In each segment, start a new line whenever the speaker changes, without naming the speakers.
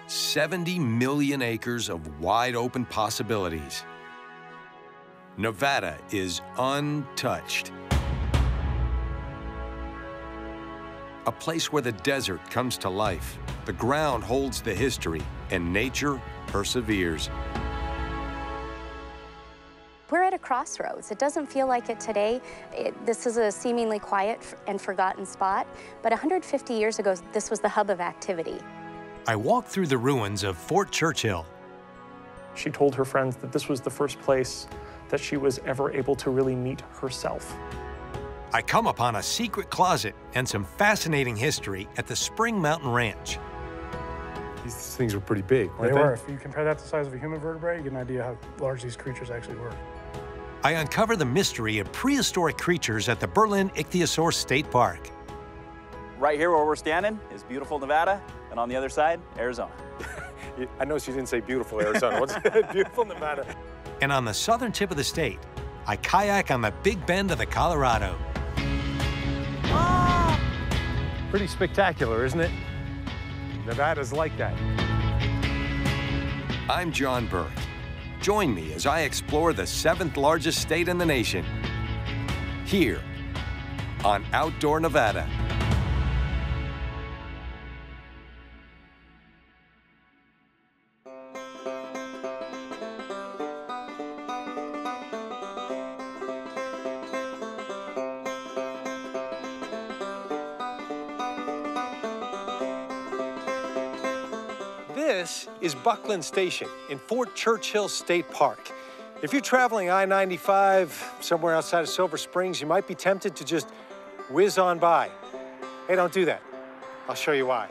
70 million acres of wide-open possibilities. Nevada is untouched. A place where the desert comes to life, the ground holds the history, and nature perseveres.
We're at a crossroads. It doesn't feel like it today. This is a seemingly quiet and forgotten spot, but 150 years ago, this was the hub of activity.
I walked through the ruins of Fort Churchill.
She told her friends that this was the first place that she was ever able to really meet herself.
I come upon a secret closet and some fascinating history at the Spring Mountain Ranch.
These things were pretty big,
They were. If you compare that to the size of a human vertebrae, you get an idea how large these creatures actually were.
I uncover the mystery of prehistoric creatures at the Berlin Ichthyosaur State Park.
Right here where we're standing is beautiful Nevada, and on the other side, Arizona.
I know she didn't say beautiful Arizona. What's beautiful Nevada?
And on the southern tip of the state, I kayak on the Big Bend of the Colorado.
Ah! Pretty spectacular, isn't it? Nevada's like that.
I'm John Burke. Join me as I explore the 7th largest state in the nation, here on Outdoor Nevada.
This is Buckland Station in Fort Churchill State Park. If you're traveling I-95 somewhere outside of Silver Springs, you might be tempted to just whiz on by. Hey, don't do that. I'll show you why.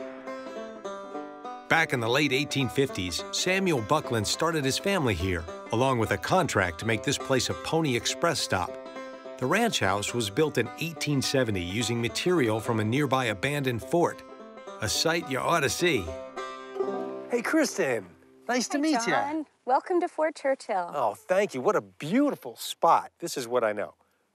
Back in the late 1850s, Samuel Buckland started his family here, along with a contract to make this place a Pony Express stop. The ranch house was built in 1870 using material from a nearby abandoned fort, a sight you ought to see.
Hey, Kristen, nice to meet
John.
you.
Welcome to Fort Churchill.
Oh, thank you. What a beautiful spot. This is what I know.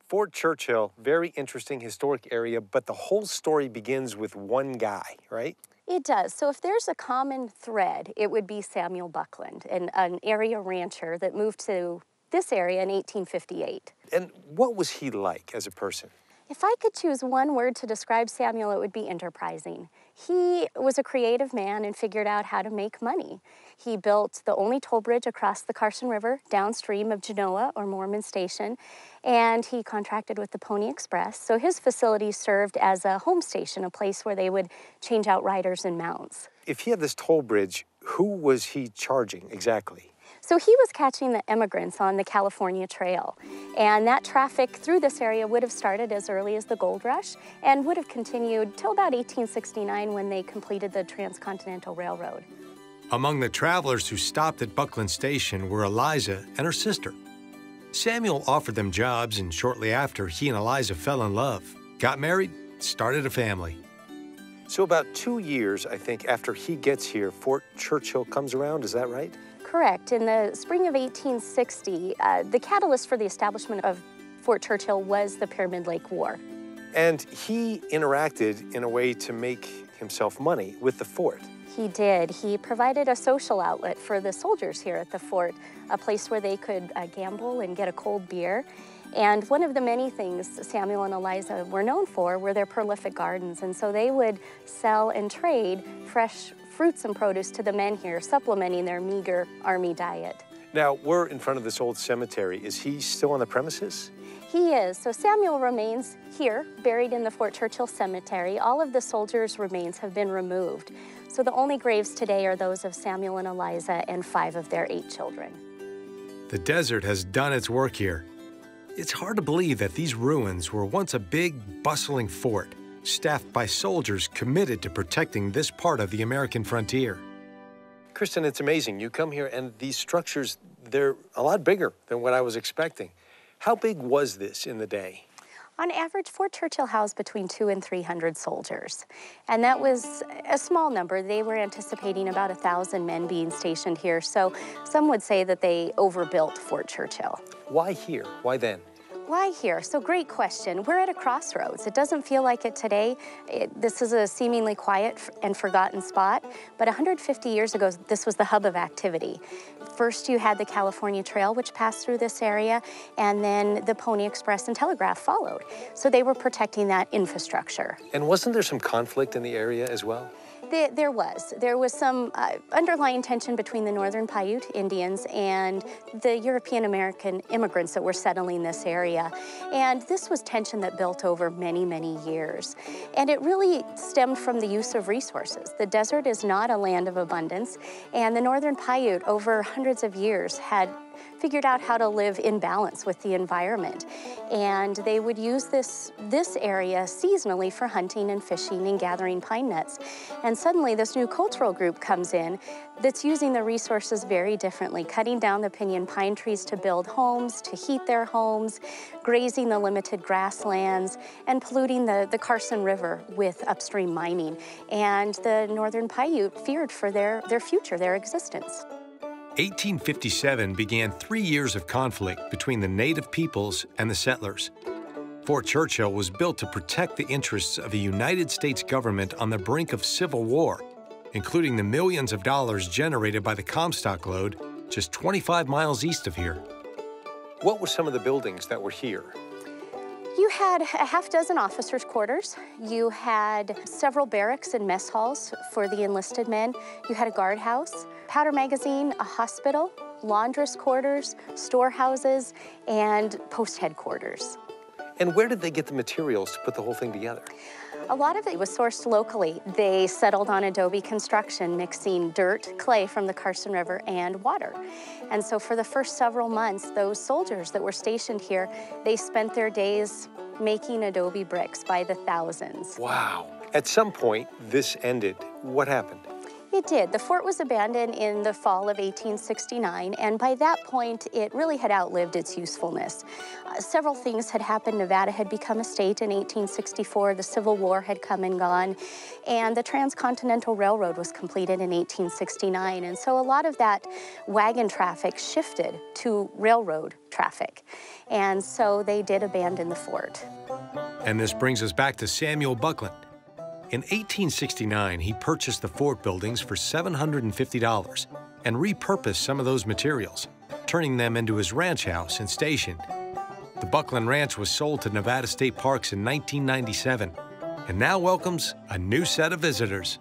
Fort Churchill, very interesting historic area, but the whole story begins with one guy, right?
It does. So if there's a common thread, it would be Samuel Buckland, an area rancher that moved to this area in 1858.
And what was he like as a person?
If I could choose one word to describe Samuel, it would be enterprising. He was a creative man and figured out how to make money. He built the only toll bridge across the Carson River downstream of Genoa or Mormon Station, and he contracted with the Pony Express. So his facility served as a home station, a place where they would change out riders and mounts.
If he had this toll bridge, who was he charging exactly?
So he was catching the immigrants on the California Trail, and that traffic through this area would have started as early as the gold rush and would have continued till about 1869 when they completed the Transcontinental Railroad.
Among the travelers who stopped at Buckland Station were Eliza and her sister. Samuel offered them jobs, and shortly after, he and Eliza fell in love, got married, started a family.
So about 2 years, I think, after he gets here, Fort Churchill comes around, is that right?
Correct. In the spring of 1860, the catalyst for the establishment of Fort Churchill was the Pyramid Lake War.
And he interacted in a way to make himself money with the fort.
He did. He provided a social outlet for the soldiers here at the fort, a place where they could gamble and get a cold beer. And one of the many things Samuel and Eliza were known for were their prolific gardens. And so they would sell and trade fresh fruits and produce to the men here, supplementing their meager army diet.
Now, we're in front of this old cemetery. Is he still on the premises?
He is. So Samuel remains here, buried in the Fort Churchill Cemetery. All of the soldiers' remains have been removed. So the only graves today are those of Samuel and Eliza and 5 of their 8 children.
The desert has done its work here. It's hard to believe that these ruins were once a big, bustling fort, staffed by soldiers committed to protecting this part of the American frontier.
Kristen, it's amazing. You come here and these structures, they're a lot bigger than what I was expecting. How big was this in the day?
On average, Fort Churchill housed between 200 and 300 soldiers. And that was a small number. They were anticipating about 1,000 men being stationed here. So some would say that they overbuilt Fort Churchill.
Why here? Why then?
Why here? So great question. We're at a crossroads. It doesn't feel like it today. This is a seemingly quiet and forgotten spot, but 150 years ago, this was the hub of activity. First, you had the California Trail, which passed through this area, and then the Pony Express and Telegraph followed. So they were protecting that infrastructure.
And wasn't there some conflict in the area as well?
There was some underlying tension between the Northern Paiute Indians and the European American immigrants that were settling this area. And this was tension that built over many, many years. And it really stemmed from the use of resources. The desert is not a land of abundance, and the Northern Paiute over hundreds of years had figured out how to live in balance with the environment. And they would use this area seasonally for hunting and fishing and gathering pine nuts. And suddenly this new cultural group comes in that's using the resources very differently, cutting down the pinyon pine trees to build homes, to heat their homes, grazing the limited grasslands, and polluting the Carson River with upstream mining. And the Northern Paiute feared for their future, their existence.
1857 began 3 years of conflict between the native peoples and the settlers. Fort Churchill was built to protect the interests of the United States government on the brink of civil war, including the millions of dollars generated by the Comstock lode just 25 miles east of here.
What were some of the buildings that were here?
You had a half dozen officers' quarters. You had several barracks and mess halls for the enlisted men. You had a guardhouse, powder magazine, a hospital, laundress quarters, storehouses, and post headquarters.
And where did they get the materials to put the whole thing together?
A lot of it was sourced locally. They settled on adobe construction, mixing dirt, clay from the Carson River, and water. And so for the first several months, those soldiers that were stationed here, they spent their days making adobe bricks by the thousands.
Wow. At some point, this ended. What happened?
It did. The fort was abandoned in the fall of 1869, and by that point, it really had outlived its usefulness. Several things had happened. Nevada had become a state in 1864, the Civil War had come and gone, and the Transcontinental Railroad was completed in 1869, and so a lot of that wagon traffic shifted to railroad traffic, and so they did abandon the fort.
And this brings us back to Samuel Buckland. In 1869, he purchased the fort buildings for $750 and repurposed some of those materials, turning them into his ranch house and station. The Buckland Ranch was sold to Nevada State Parks in 1997 and now welcomes a new set of visitors.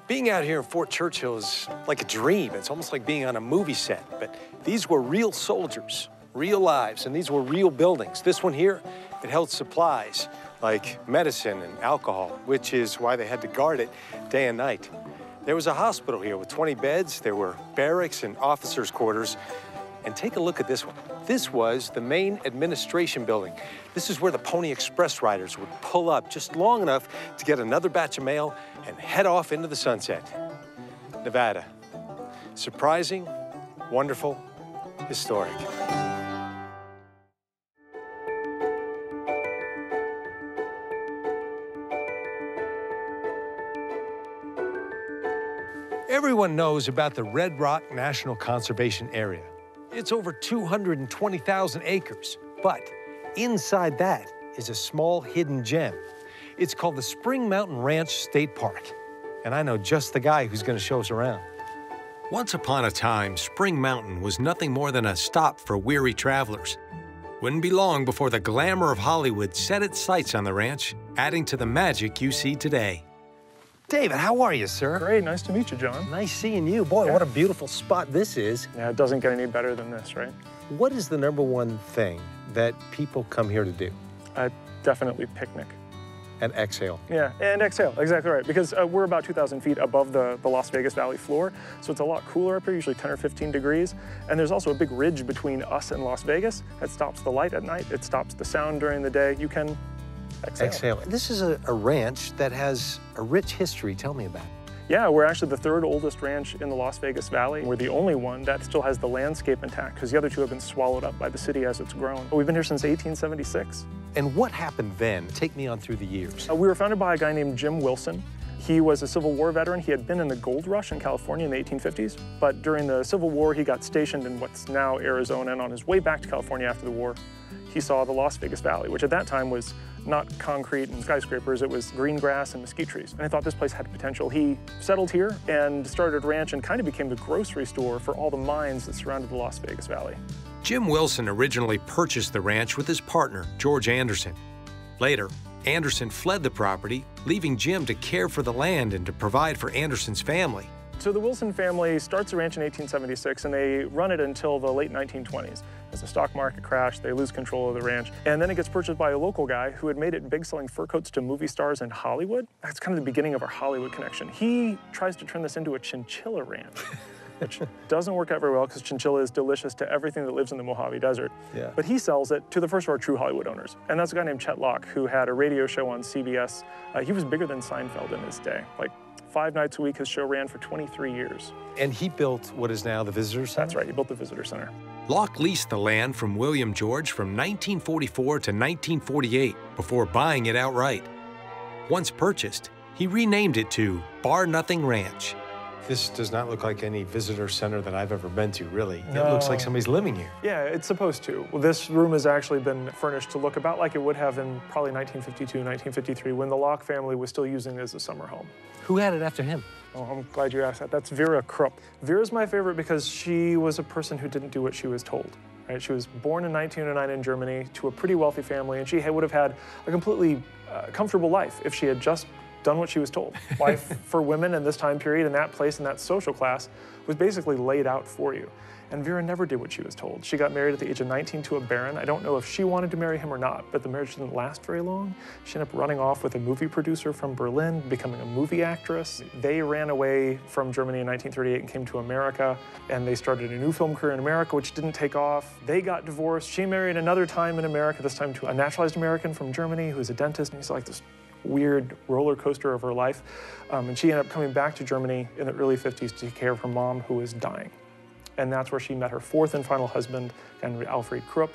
Being out here in Fort Churchill is like a dream. It's almost like being on a movie set. But these were real soldiers, real lives, and these were real buildings. This one here, it held supplies like medicine and alcohol, which is why they had to guard it day and night. There was a hospital here with 20 beds. There were barracks and officers' quarters. And take a look at this one. This was the main administration building. This is where the Pony Express riders would pull up just long enough to get another batch of mail and head off into the sunset. Nevada. Surprising, wonderful, historic. Everyone knows about the Red Rock National Conservation Area. It's over 220,000 acres, but inside that is a small hidden gem. It's called the Spring Mountain Ranch State Park, and I know just the guy who's going to show us around.
Once upon a time, Spring Mountain was nothing more than a stop for weary travelers. Wouldn't be long before the glamour of Hollywood set its sights on the ranch, adding to the magic you see today.
David, how are you, sir?
Great, nice to meet you, John.
Nice seeing you. Boy,
Yeah.
what a beautiful spot this is.
Yeah, it doesn't get any better than this, right?
What is the #1 thing that people come here to do?
Definitely picnic.
And exhale.
Yeah, and exhale, exactly right. Because we're about 2,000 feet above the Las Vegas Valley floor, so it's a lot cooler up here, usually 10 or 15 degrees. And there's also a big ridge between us and Las Vegas that stops the light at night. It stops the sound during the day. You can exhale.
This is a ranch that has a rich history. Tell me about it.
Yeah, we're actually the 3rd oldest ranch in the Las Vegas Valley. We're the only one that still has the landscape intact because the other two have been swallowed up by the city as it's grown. We've been here since 1876.
And what happened then? Take me on through the years.
We were founded by a guy named Jim Wilson. He was a Civil War veteran. He had been in the gold rush in California in the 1850s, but during the Civil War, he got stationed in what's now Arizona, and on his way back to California after the war, he saw the Las Vegas Valley, which at that time was not concrete and skyscrapers, it was green grass and mesquite trees. And I thought this place had potential. He settled here and started a ranch and kind of became the grocery store for all the mines that surrounded the Las Vegas Valley.
Jim Wilson originally purchased the ranch with his partner, George Anderson. Later, Anderson fled the property, leaving Jim to care for the land and to provide for Anderson's family.
So the Wilson family starts the ranch in 1876 and they run it until the late 1920s. As the stock market crashed, they lose control of the ranch. And then it gets purchased by a local guy who had made it big selling fur coats to movie stars in Hollywood. That's kind of the beginning of our Hollywood connection. He tries to turn this into a chinchilla ranch, which doesn't work out very well because chinchilla is delicious to everything that lives in the Mojave Desert.
Yeah.
But he sells it to the first of our true Hollywood owners. And that's a guy named Chet Locke who had a radio show on CBS. He was bigger than Seinfeld in his day. Like 5 nights a week, his show ran for 23 years.
And he built what is now the Visitor Center?
That's right, he built the Visitor Center.
Locke leased the land from William George from 1944 to 1948 before buying it outright. Once purchased, he renamed it to Bar Nothing Ranch.
This does not look like any visitor center that I've ever been to, really.
No.
It looks like somebody's living here.
Yeah, it's supposed to. Well, this room has actually been furnished to look about like it would have in probably 1952, 1953, when the Locke family was still using it as a summer home.
Who had it after him?
Oh, I'm glad you asked that. That's Vera Krupp. Vera's my favorite because she was a person who didn't do what she was told. Right? She was born in 1909 in Germany to a pretty wealthy family, and she would have had a completely comfortable life if she had just done what she was told. Life for women in this time period, in that place, in that social class, was basically laid out for you. And Vera never did what she was told. She got married at the age of 19 to a baron. I don't know if she wanted to marry him or not, but the marriage didn't last very long. She ended up running off with a movie producer from Berlin, becoming a movie actress. They ran away from Germany in 1938 and came to America, and they started a new film career in America, which didn't take off. They got divorced. She married another time in America, this time to a naturalized American from Germany who's a dentist, and he's like this weird roller coaster of her life. And she ended up coming back to Germany in the early 50s to take care of her mom, who was dying. And that's where she met her fourth and final husband, Alfred Krupp,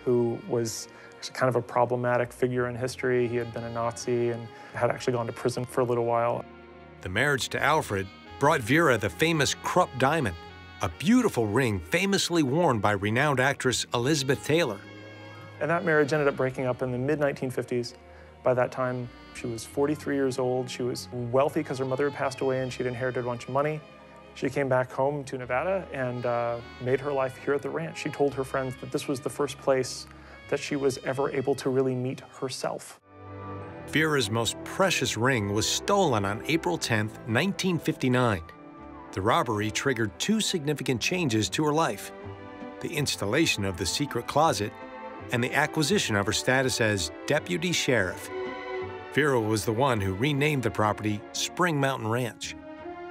who was actually kind of a problematic figure in history. He had been a Nazi and had actually gone to prison for a little while.
The marriage to Alfred brought Vera the famous Krupp diamond, a beautiful ring famously worn by renowned actress Elizabeth Taylor.
And that marriage ended up breaking up in the mid-1950s. By that time, she was 43 years old. She was wealthy because her mother had passed away and she'd inherited a bunch of money. She came back home to Nevada and made her life here at the ranch. She told her friends that this was the first place that she was ever able to really meet herself.
Vera's most precious ring was stolen on April 10, 1959. The robbery triggered 2 significant changes to her life: the installation of the secret closet and the acquisition of her status as deputy sheriff. Vera was the one who renamed the property Spring Mountain Ranch.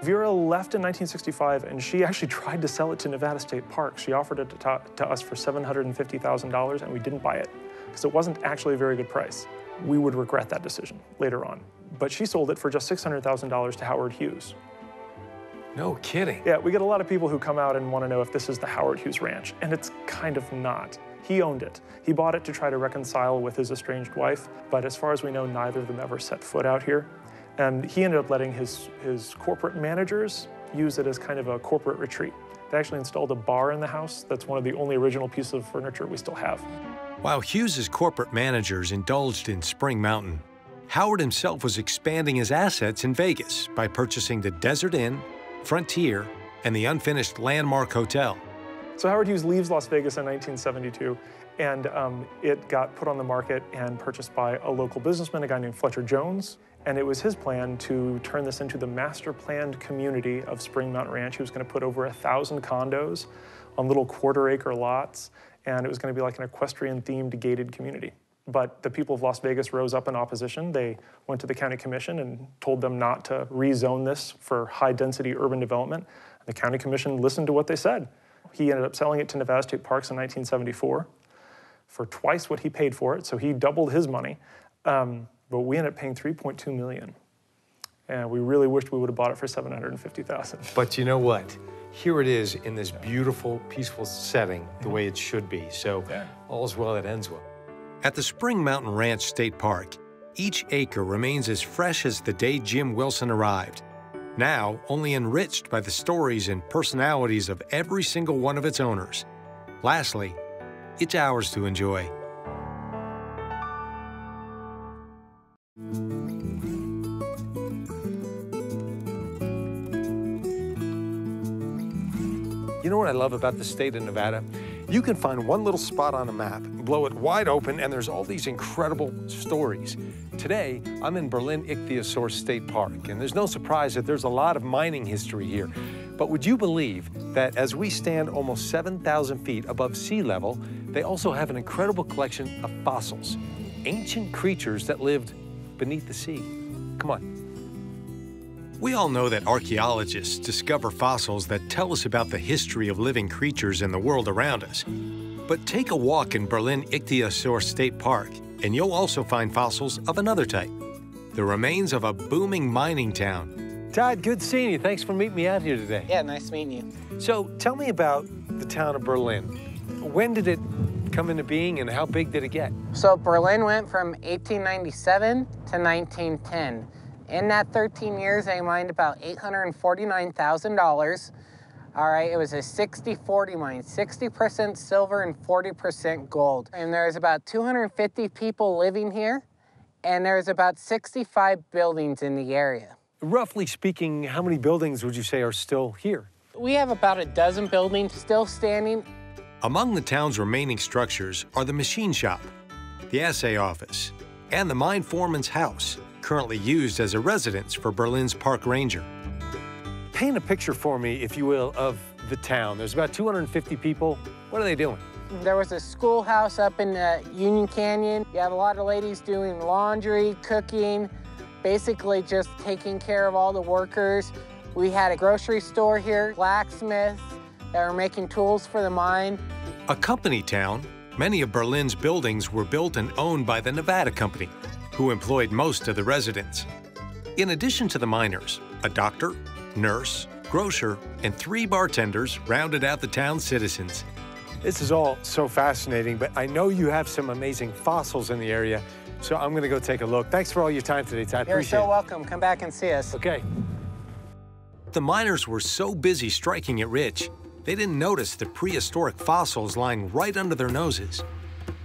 Vera left in 1965, and she actually tried to sell it to Nevada State Park. She offered it to us for $750,000, and we didn't buy it because it wasn't actually a very good price. We would regret that decision later on. But she sold it for just $600,000 to Howard Hughes.
No kidding.
Yeah, we get a lot of people who come out and want to know if this is the Howard Hughes Ranch, and it's kind of not. He owned it. He bought it to try to reconcile with his estranged wife, but as far as we know, neither of them ever set foot out here. And he ended up letting his corporate managers use it as kind of a corporate retreat. They actually installed a bar in the house. That's one of the only original pieces of furniture we still have.
While Hughes's corporate managers indulged in Spring Mountain, Howard himself was expanding his assets in Vegas by purchasing the Desert Inn, Frontier, and the unfinished Landmark Hotel.
So Howard Hughes leaves Las Vegas in 1972, and it got put on the market and purchased by a local businessman, a guy named Fletcher Jones. And it was his plan to turn this into the master planned community of Spring Mountain Ranch. He was going to put over 1,000 condos on little quarter-acre lots, and it was going to be like an equestrian-themed gated community. But the people of Las Vegas rose up in opposition. They went to the county commission and told them not to rezone this for high-density urban development. The county commission listened to what they said. He ended up selling it to Nevada State Parks in 1974 for twice what he paid for it, so he doubled his money. But we ended up paying $3.2 million. And we really wished we would have bought it for $750,000.
But you know what? Here it is in this beautiful, peaceful setting, the way it should be. So all's well that ends well.
At the Spring Mountain Ranch State Park, each acre remains as fresh as the day Jim Wilson arrived, now only enriched by the stories and personalities of every single one of its owners. Lastly, it's ours to enjoy.
You know what I love about the state of Nevada? You can find one little spot on a map, blow it wide open, and there's all these incredible stories. Today, I'm in Berlin Ichthyosaur State Park, and there's no surprise that there's a lot of mining history here. But would you believe that as we stand almost 7,000 feet above sea level, they also have an incredible collection of fossils, ancient creatures that lived beneath the sea? Come on.
We all know that archaeologists discover fossils that tell us about the history of living creatures in the world around us. But take a walk in Berlin Ichthyosaur State Park, and you'll also find fossils of another type, the remains of a booming mining town.
Todd, good seeing you. Thanks for meeting me out here today.
Yeah, nice meeting you.
So tell me about the town of Berlin. When did it come into being and how big did it get?
So Berlin went from 1897 to 1910. In that 13 years, they mined about $849,000. All right, it was a 60-40 mine, 60% silver and 40% gold. And there's about 250 people living here, and there's about 65 buildings in the area.
Roughly speaking, how many buildings would you say are still here?
We have about a dozen buildings still standing.
Among the town's remaining structures are the machine shop, the assay office, and the mine foreman's house, currently used as a residence for Berlin's park ranger.
Paint a picture for me, if you will, of the town. There's about 250 people. What are they doing?
There was a schoolhouse up in Union Canyon. You have a lot of ladies doing laundry, cooking, basically just taking care of all the workers. We had a grocery store here, blacksmiths that were making tools for the mine.
A company town, many of Berlin's buildings were built and owned by the Nevada Company, who employed most of the residents. In addition to the miners, a doctor, nurse, grocer, and 3 bartenders rounded out the town's citizens.
This is all so fascinating, but I know you have some amazing fossils in the area, so I'm gonna go take a look. Thanks for all your time today, Todd.
You're
Appreciate
so
it.
welcome. Come back and see us.
Okay.
The miners were so busy striking it rich, they didn't notice the prehistoric fossils lying right under their noses.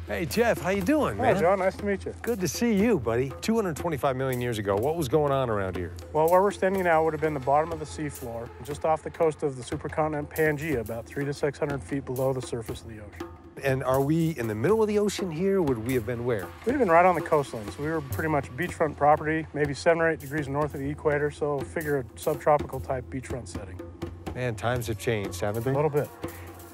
Hey, Jeff, how you doing, man?
Hi, John. Nice to meet you.
Good to see you, buddy. 225 million years ago, what was going on around here?
Well, where we're standing now would have been the bottom of the seafloor, just off the coast of the supercontinent Pangaea, about 300 to 600 feet below the surface of the ocean.
And are we in the middle of the ocean here? Would we have been where?
We'd have been right on the coastline, so we were pretty much beachfront property, maybe 7 or 8 degrees north of the equator, so figure a subtropical type beachfront setting.
Man, times have changed, haven't they?
A little bit.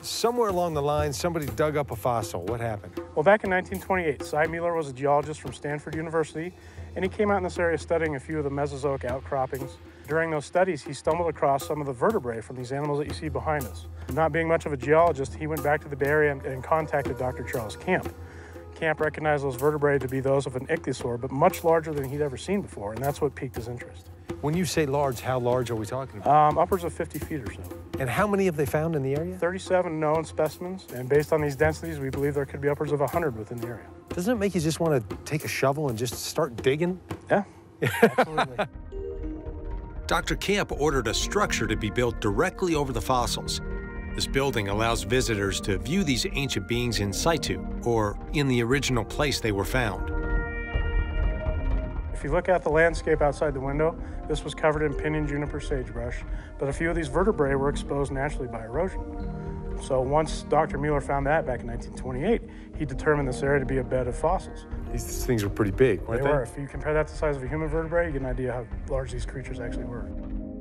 Somewhere along the line, somebody dug up a fossil. What happened?
Well, back in 1928, Cy Mueller was a geologist from Stanford University, and he came out in this area studying a few of the Mesozoic outcroppings. During those studies, he stumbled across some of the vertebrae from these animals that you see behind us. Not being much of a geologist, he went back to the Bay Area and contacted Dr. Charles Camp. Camp recognized those vertebrae to be those of an ichthyosaur, but much larger than he'd ever seen before, and that's what piqued his interest.
When you say large, how large are we talking about?
Upwards of 50 feet or so.
And how many have they found in the area?
37 known specimens, and based on these densities, we believe there could be upwards of 100 within the area.
Doesn't it make you just want to take a shovel and just start digging?
Yeah, absolutely.
Dr. Camp ordered a structure to be built directly over the fossils. This building allows visitors to view these ancient beings in situ, or in the original place they were found.
If you look at the landscape outside the window, this was covered in pinyon juniper sagebrush, but a few of these vertebrae were exposed naturally by erosion. So once Dr. Mueller found that back in 1928, he determined this area to be a bed of fossils.
These things were pretty big, weren't
They
they?
were. If you compare that to the size of a human vertebrae, you get an idea how large these creatures actually were.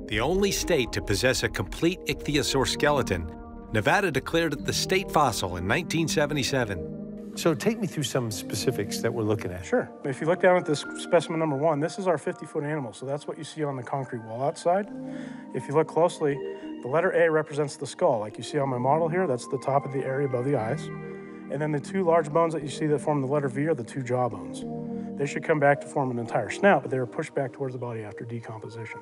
The only state to possess a complete ichthyosaur skeleton, Nevada declared it the state fossil in 1977.
So take me through some specifics that we're looking at.
Sure. If you look down at this specimen number 1, this is our 50-foot animal, so that's what you see on the concrete wall outside. If you look closely, the letter A represents the skull. Like you see on my model here, that's the top of the area above the eyes. And then the 2 large bones that you see that form the letter V are the 2 jaw bones. They should come back to form an entire snout, but they were pushed back towards the body after decomposition.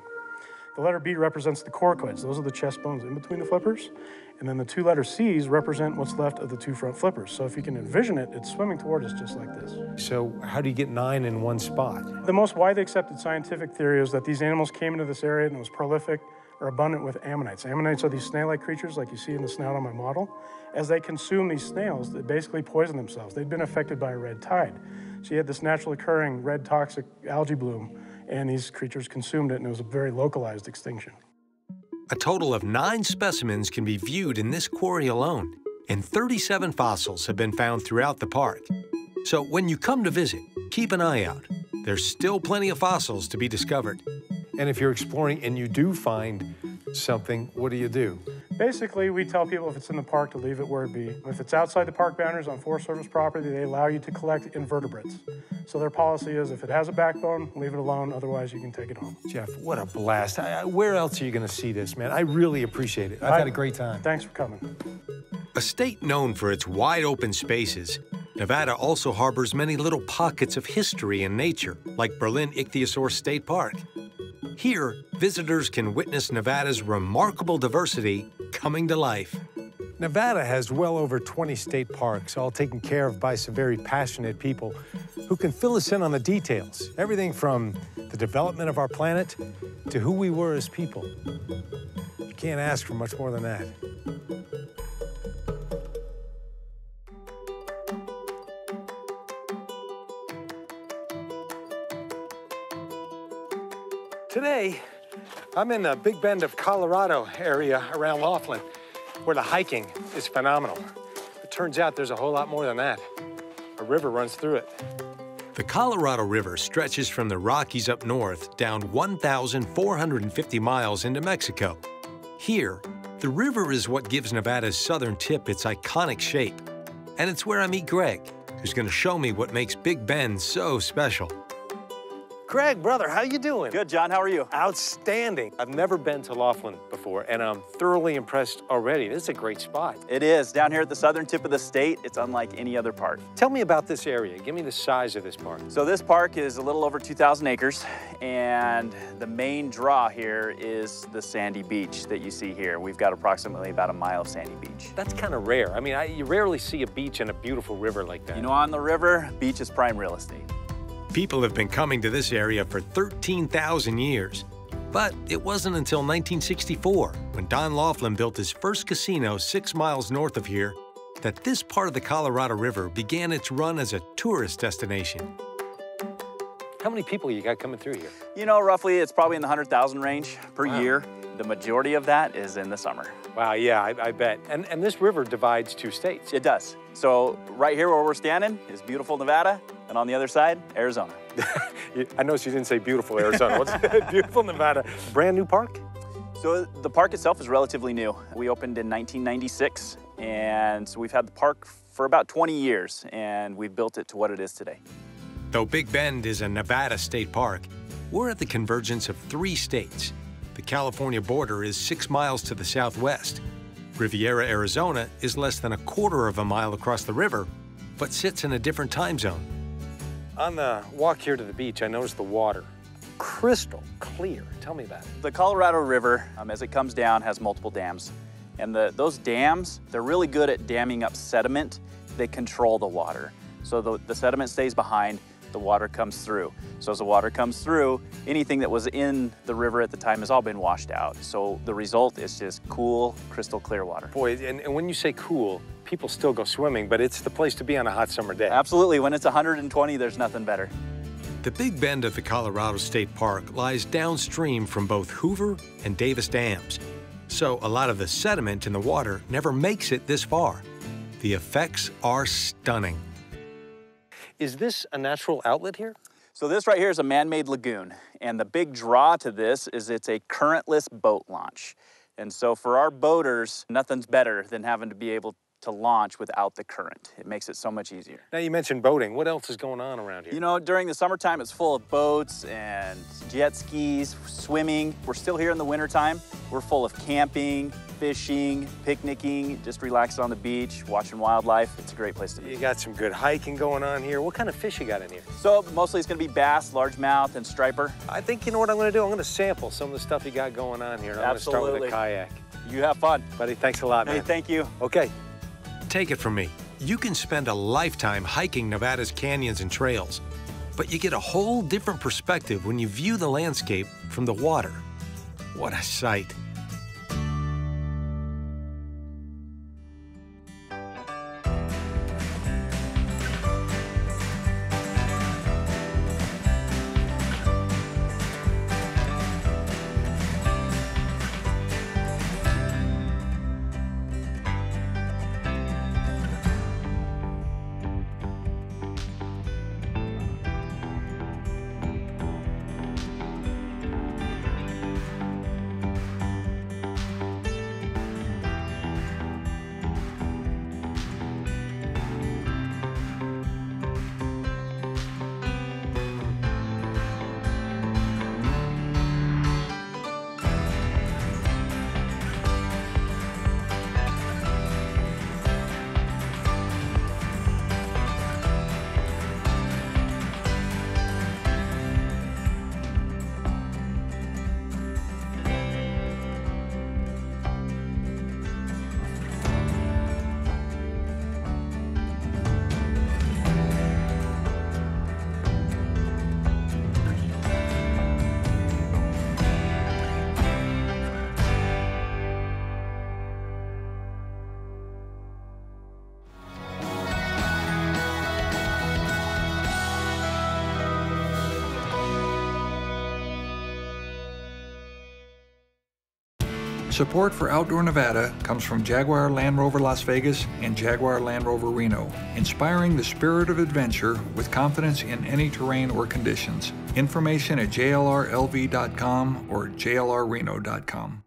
The letter B represents the coracoids. Those are the chest bones in between the flippers. And then the 2 letter C's represent what's left of the 2 front flippers. So if you can envision it, it's swimming towards us just like this.
So how do you get 9 in one spot?
The most widely accepted scientific theory is that these animals came into this area and it was prolific or abundant with ammonites. Ammonites are these snail-like creatures like you see in the snout on my model. As they consume these snails, they basically poison themselves. They'd been affected by a red tide. So you had this naturally occurring red toxic algae bloom, and these creatures consumed it, and it was a very localized extinction.
A total of 9 specimens can be viewed in this quarry alone, and 37 fossils have been found throughout the park. So when you come to visit, keep an eye out. There's still plenty of fossils to be discovered.
And if you're exploring and you do find something, what do?
Basically, we tell people if it's in the park to leave it where it be. If it's outside the park boundaries on Forest Service property, they allow you to collect invertebrates. So their policy is if it has a backbone, leave it alone, otherwise you can take it home.
Jeff, what a blast. Where else are you going to see this, man? I really appreciate it. I've had a great time.
Thanks for coming.
A state known for its wide open spaces, Nevada also harbors many little pockets of history and nature, like Berlin Ichthyosaur State Park. Here, visitors can witness Nevada's remarkable diversity coming to life.
Nevada has well over 20 state parks, all taken care of by some very passionate people who can fill us in on the details. Everything from the development of our planet to who we were as people. You can't ask for much more than that. Today, I'm in the Big Bend of Colorado area around Laughlin, where the hiking is phenomenal. It turns out there's a whole lot more than that. A river runs through it.
The Colorado River stretches from the Rockies up north down 1,450 miles into Mexico. Here, the river is what gives Nevada's southern tip its iconic shape. And it's where I meet Greg, who's going to show me what makes Big Bend so special.
Greg, brother, how you doing?
Good, John. How are you?
Outstanding. I've never been to Laughlin before, and I'm thoroughly impressed already. This is a great spot.
It is. Down here at the southern tip of the state, it's unlike any other park.
Tell me about this area. Give me the size of this park.
So this park is a little over 2,000 acres, and the main draw here is the sandy beach that you see here. We've got approximately about a mile of sandy beach.
That's kind of rare. I mean, you rarely see a beach and a beautiful river like that.
You know, on the river, beach is prime real estate.
People have been coming to this area for 13,000 years. But it wasn't until 1964, when Don Laughlin built his first casino 6 miles north of here, that this part of the Colorado River began its run as a tourist destination.
How many people you got coming through here?
You know, roughly it's probably in the 100,000 range per year. The majority of that is in the summer.
Wow, yeah, I bet. And this river divides 2 states.
It does. So right here where we're standing is beautiful Nevada, and on the other side, Arizona.
I noticed you didn't say beautiful Arizona. What's beautiful Nevada? Brand new park?
So the park itself is relatively new. We opened in 1996, and so we've had the park for about 20 years, and we've built it to what it is today.
Though Big Bend is a Nevada state park, we're at the convergence of 3 states. The California border is 6 miles to the southwest. Riviera, Arizona is less than a quarter of a mile across the river, but sits in a different time zone.
On the walk here to the beach, I noticed the water. Crystal clear. Tell me about it.
The Colorado River, as it comes down, has multiple dams. And those dams, they're really good at damming up sediment. They control the water. So the sediment stays behind, the water comes through. So as the water comes through, anything that was in the river at the time has all been washed out. So the result is just cool, crystal clear water.
Boy, and when you say cool, people still go swimming, but it's the place to be on a hot summer day.
Absolutely. When it's 120, there's nothing better.
The Big Bend of the Colorado State Park lies downstream from both Hoover and Davis dams. So a lot of the sediment in the water never makes it this far. The effects are stunning.
Is this a natural outlet here?
So this right here is a man-made lagoon, and the big draw to this is it's a currentless boat launch. And so for our boaters, nothing's better than having to be able to launch without the current. It makes it so much easier.
Now you mentioned boating. What else is going on around here?
You know, during the summertime, it's full of boats and jet skis, swimming. We're still here in the wintertime. We're full of camping, fishing, picnicking, just relaxing on the beach, watching wildlife. It's a great place to be.
You got some good hiking going on here. What kind of fish you got in here?
So mostly it's gonna be bass, largemouth, and striper.
I think you know what I'm gonna do? I'm gonna sample some of the stuff you got going on here. And I'm gonna start with a kayak.
You have fun.
Buddy, thanks a lot, man.
Hey, thank you.
Okay.
Take it from me, you can spend a lifetime hiking Nevada's canyons and trails, but you get a whole different perspective when you view the landscape from the water. What a sight.
Support for Outdoor Nevada comes from Jaguar Land Rover Las Vegas and Jaguar Land Rover Reno, inspiring the spirit of adventure with confidence in any terrain or conditions. Information at jlrlv.com or jlrreno.com.